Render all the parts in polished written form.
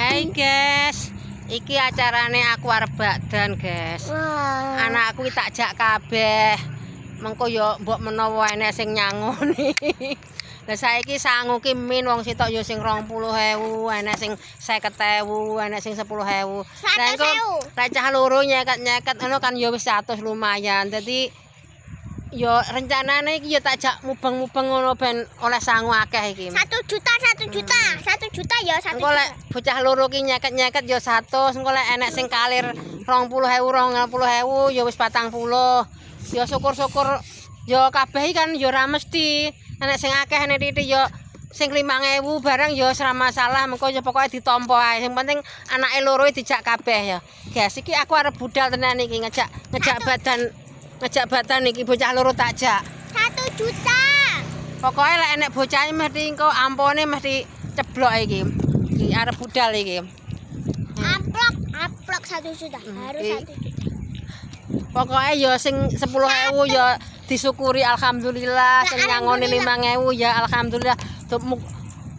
Hai guys, iki acarane aku arep bakdan guys. Anakku iki tak jak kabeh. Mengko yo mbok menawa enek sing nyangoni. Lah saiki sangu ki min wong sitok yo sing 20.000, enek sing 50.000, enek sing 10.000. Lah engko lek cah loro nyeket-nyeket ngono kan yo wis 100 lumayan. Dadi yo rencanane iki yo tak jak mubeng-mubeng ngono ben oleh sangu akeh iki. 1 juta ya 1 engko lek bocah loro ki nyeket-nyeket yo 100, engko lek enek sing kalir 20.000, 20.000 yo wis 40. Yo syukur-syukur yo kabeh kan yo ora mesti. Enek sing akeh enek titik yo sing 5.000 barang yo ora masalah, mengko yo pokoke ditampa ae. Sing penting anake loro dijak kabeh ya. Guys, iki aku arep budal tenan iki ngejak badan iki bocah loro tak jak 1 juta. Pokoke lek enek bocah mesti engko ampone mesti ceblok iki. Iki arep budal iki. Amplok 1 juta. Harus 1 juta. Pokoke ya sing 10.000 ya disyukuri alhamdulillah, sing nyangoni 5.000 ya alhamdulillah.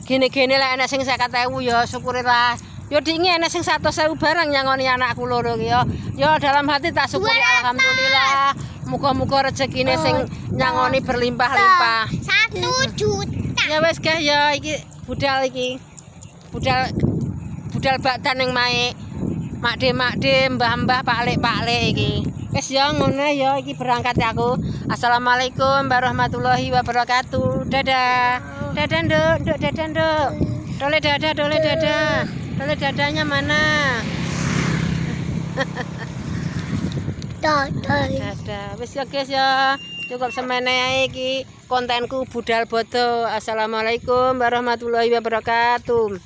Gene-gene lek enek sing 50.000 ya syukurilah. Ya diingi enek sing 100.000 barang nyangoni anakku loro iki ya. Ya dalam hati tak syukuri alhamdulillah. Muga-muga rezekine sing nyangoni berlimpah-limpah. 1 juta. Ya wis guys ya iki budal iki. Budal bakdan ning mae. Makde, mbah-mbah, paklek iki. Wis ya ngono ya iki berangkat aku. Assalamualaikum warahmatullahi wabarakatuh. Dadah. Dadah nduk, dadah nduk. Dole dadah. Dole dadanya mana? Dadah. Wis ya guys ya. Cukup semene ae iki kontenku budal bodo. Assalamualaikum warahmatullahi wabarakatuh.